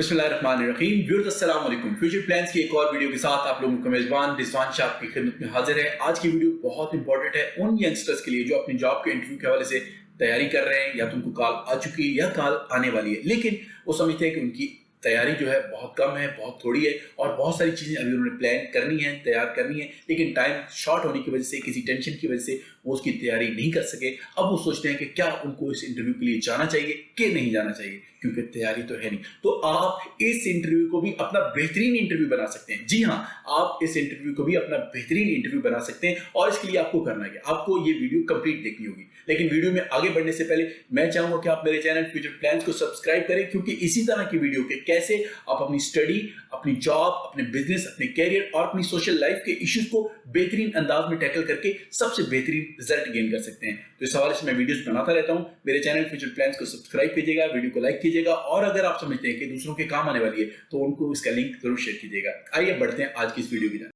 बिस्मिल्लाहिर्रहमानिर्रहीम। व्यूअर्स अस्सलाम वालेकुम। फ्यूचर प्लान्स की एक और वीडियो के साथ आप लोगों का मेजबान रिजवान शाह आपकी खिदमत में हाजिर है। आज की वीडियो बहुत इंपॉर्टेंट है उन यंगस्टर्स के लिए जो अपनी जॉब के इंटरव्यू के हवाले से तैयारी कर रहे हैं, या तो उनको कॉल आ चुकी है या कॉल आने वाली है, लेकिन वो समझते हैं कि उनकी तैयारी जो है बहुत कम है, बहुत थोड़ी है और बहुत सारी चीज़ें अभी उन्होंने प्लान करनी है, तैयार करनी है, लेकिन टाइम शॉर्ट होने की वजह से, किसी टेंशन की वजह से वो उसकी तैयारी नहीं कर सके। अब वो सोचते हैं कि क्या उनको इस इंटरव्यू के लिए जाना चाहिए कि नहीं जाना चाहिए, क्योंकि तैयारी तो है नहीं। तो आप इस इंटरव्यू को भी अपना बेहतरीन इंटरव्यू बना सकते हैं। जी हाँ, आप इस इंटरव्यू को भी अपना बेहतरीन इंटरव्यू बना सकते हैं और इसके लिए आपको करना है, आपको ये वीडियो कंप्लीट देखनी होगी। लेकिन वीडियो में आगे बढ़ने से पहले मैं चाहूंगा कि आप मेरे चैनल फ्यूचर प्लान्स को सब्सक्राइब करें, क्योंकि इसी तरह की वीडियो के कैसे आप अपनी स्टडी, अपनी जॉब, अपने बिजनेस, अपने कैरियर और अपनी सोशल लाइफ के इश्यूज को बेहतरीन अंदाज में टैकल करके सबसे बेहतरीन रिजल्ट गेन कर सकते हैं। तो इस हवाले से मैं वीडियोस बनाता रहता हूं। मेरे चैनल फ्यूचर प्लान्स को सब्सक्राइब कीजिएगा, वीडियो को लाइक कीजिएगा और अगर आप समझते हैं कि दूसरों के काम आने वाली है तो उनको इसका लिंक जरूर शेयर कीजिएगा। आइए बढ़ते हैं आज की इस वीडियो की तरफ।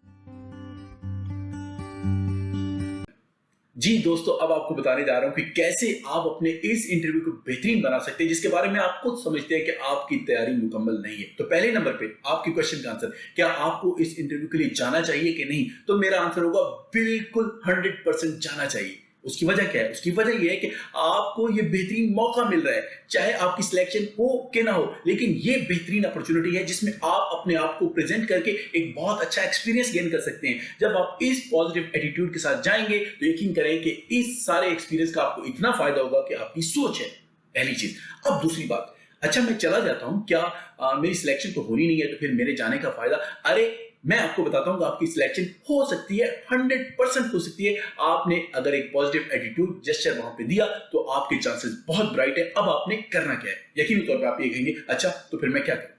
जी दोस्तों, अब आपको बताने जा रहा हूं कि कैसे आप अपने इस इंटरव्यू को बेहतरीन बना सकते हैं, जिसके बारे में आप खुद समझते हैं कि आपकी तैयारी मुकम्मल नहीं है। तो पहले नंबर पे आपके क्वेश्चन का आंसर, क्या आपको इस इंटरव्यू के लिए जाना चाहिए कि नहीं? तो मेरा आंसर होगा बिल्कुल 100% जाना चाहिए। उसकी वजह क्या है? उसकी वजह यह है कि आपको ये बेहतरीन मौका मिल रहा है, चाहे आपकी सिलेक्शन हो कि ना हो, लेकिन ये बेहतरीन अपॉर्चुनिटी है जिसमें आप अपने आप को प्रेजेंट करके एक बहुत अच्छा एक्सपीरियंस गेन कर सकते हैं। जब आप इस पॉजिटिव एटीट्यूड के साथ जाएंगे तो यकीन करें कि इस सारे एक्सपीरियंस का आपको इतना फायदा होगा कि आपकी सोच है, पहली चीज। अब दूसरी बात, अच्छा मैं चला जाता हूं, क्या मेरी सिलेक्शन तो होनी नहीं है तो फिर मेरे जाने का फायदा? अरे मैं आपको बताता हूं कि आपकी सिलेक्शन हो सकती है, 100% हो सकती है। आपने अगर एक पॉजिटिव एटीट्यूड जेस्चर वहां पे दिया तो आपके चांसेस बहुत ब्राइट है। अब आपने करना क्या है? यकीनी तौर पे आप ये कहेंगे, अच्छा तो फिर मैं क्या करूं?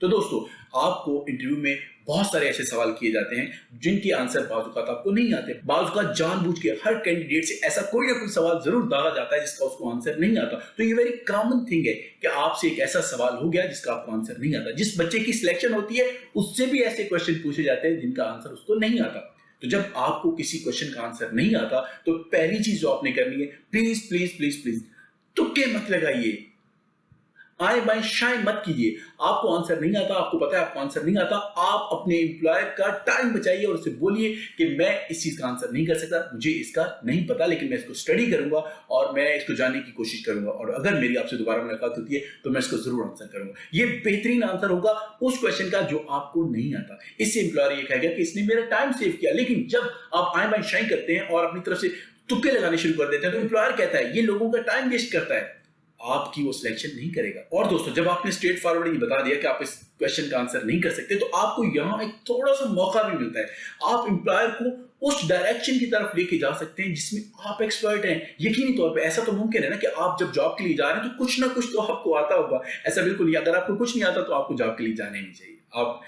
तो दोस्तों, आपको इंटरव्यू में बहुत सारे ऐसे सवाल किए जाते हैं जिनके आंसर बाज़ औक़ात आपको नहीं आते। बाज़ औक़ात जानबूझ के हर कैंडिडेट से ऐसा कोई ना कोई सवाल जरूर दागा जाता है जिसका उसको आंसर नहीं आता। तो ये वेरी कॉमन थिंग है कि आपसे एक ऐसा सवाल हो गया जिसका आपको आंसर नहीं आता। जिस बच्चे की सिलेक्शन होती है उससे भी ऐसे क्वेश्चन पूछे जाते हैं जिनका आंसर उसको नहीं आता। तो जब आपको किसी क्वेश्चन का आंसर नहीं आता तो पहली चीज जो आपने करनी है, प्लीज प्लीज प्लीज प्लीज तुक्के मत लगाइए, आए बाएं शाय मत कीजिए। आपको आंसर नहीं आता, आपको पता है आपको आंसर नहीं आता, आप अपने एम्प्लॉयर का टाइम बचाइए और उससे बोलिए कि मैं इस चीज का आंसर नहीं कर सकता, मुझे इसका नहीं पता, लेकिन मैं इसको स्टडी करूंगा और मैं इसको जानने की कोशिश करूंगा और अगर मेरी आपसे दोबारा मुलाकात होती है तो मैं इसको जरूर आंसर करूंगा। ये बेहतरीन आंसर होगा उस क्वेश्चन का जो आपको नहीं आता। इससे एम्प्लॉयर ये कहेगा कि इसने मेरा टाइम सेव किया। लेकिन जब आप आए बाएं शाय करते हैं और अपनी तरफ से तुक्के लगाने शुरू कर देते हैं तो एम्प्लॉयर कहता है ये लोगों का टाइम वेस्ट करता है, आपकी वो सिलेक्शन नहीं करेगा। और दोस्तों, जब आपने स्ट्रेट फॉरवर्ड ये बता दिया कि आप इस क्वेश्चन का आंसर नहीं कर सकते तो आपको यहां एक थोड़ा सा मौका भी मिलता है। आप एम्प्लॉयर को उस डायरेक्शन की तरफ लेके जा सकते हैं जिसमें आप एक्सपर्ट हैं। यकीनी तौर पे ऐसा तो मुमकिन है ना कि आप जब जॉब के लिए जा रहे हैं तो कुछ ना कुछ तो आपको आता होगा। ऐसा बिल्कुल नहीं, अगर आपको कुछ नहीं आता तो आपको जॉब के लिए जाने नहीं चाहिए। आप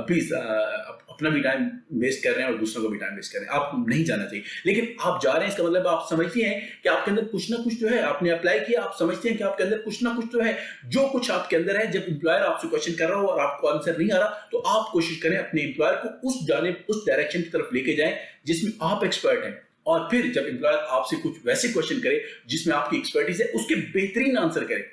प्लीज अपना भी टाइम वेस्ट कर रहे हैं और दूसरों को भी टाइम वेस्ट कर रहे हैं, आपको नहीं जाना चाहिए। लेकिन आप जा रहे हैं, इसका मतलब आप समझते हैं कि आपके अंदर कुछ ना कुछ तो है। आपने अप्लाई किया, आप समझते हैं कि आपके अंदर कुछ ना कुछ तो है। जो कुछ आपके अंदर है, जब एम्प्लॉयर आपसे क्वेश्चन कर रहा हो और आपको आंसर नहीं आ रहा तो आप कोशिश करें अपने एम्प्लॉयर को उस डायरेक्शन की तरफ लेके जाएं जिसमें आप एक्सपर्ट हैं। और फिर जब एम्प्लॉयर आपसे कुछ वैसे क्वेश्चन करे जिसमें आपकी एक्सपर्टीज है, उसके बेहतरीन आंसर करें।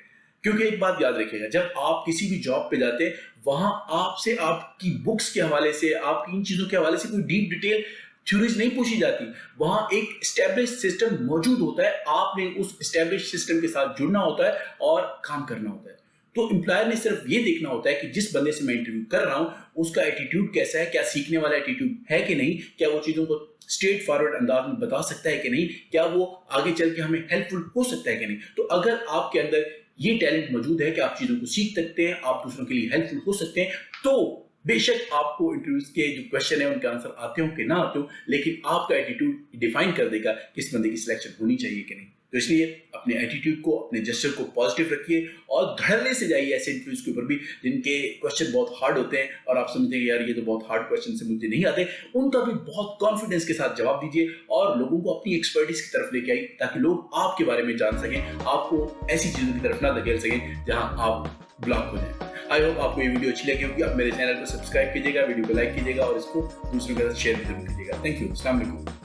क्योंकि एक बात याद रखिएगा, जब आप किसी भी जॉब पे जाते हैं वहां आपसे आपकी बुक्स के हवाले से, आपकी इन चीजों के हवाले से कोई डीप डिटेल थ्योरीज नहीं पूछी जाती। वहां एक एस्टैब्लिश सिस्टम मौजूद होता है, आपने उस एस्टैब्लिश सिस्टम के साथ जुड़ना होता है और काम करना होता है। तो एम्प्लॉयर ने सिर्फ ये देखना होता है कि जिस बंदे से मैं इंटरव्यू कर रहा हूं उसका एटीट्यूड कैसा है, क्या सीखने वाला एटीट्यूड है कि नहीं, क्या वो चीजों को स्ट्रेट फॉरवर्ड अंदाज में बता सकता है कि नहीं, क्या वो आगे चल के हमें हेल्पफुल हो सकता है कि नहीं। तो अगर आपके अंदर ये टैलेंट मौजूद है कि आप चीजों को सीख सकते हैं, आप दूसरों के लिए हेल्पफुल हो सकते हैं, तो बेशक आपको इंटरव्यूज के जो क्वेश्चन है उनके आंसर आते हो कि ना आते हो, लेकिन आपका एटीट्यूड डिफाइन कर देगा कि इस बंदे की सिलेक्शन होनी चाहिए कि नहीं। तो इसलिए अपने एटीट्यूड को, अपने जेस्चर को पॉजिटिव रखिए और धड़ल्ले से जाइए ऐसे इंटरव्यूज के ऊपर भी जिनके क्वेश्चन बहुत हार्ड होते हैं और आप समझते हैं यार ये तो बहुत हार्ड क्वेश्चन से मुझे नहीं आते, उनका भी बहुत कॉन्फिडेंस के साथ जवाब दीजिए और लोगों को अपनी एक्सपर्टीज की तरफ लेके आइए ताकि लोग आपके बारे में जान सकें, आपको ऐसी चीजों की तरफ ना धकेल सकें जहां आप ब्लॉक हो जाए। आई होप आपको ये वीडियो अच्छी लगी होगी। आप मेरे चैनल को सब्सक्राइब कीजिएगा, वीडियो को लाइक कीजिएगा और इसको दूसरों के साथ शेयर भी जरूर कीजिएगा। Thank you. अस्सलाम वालेकुम।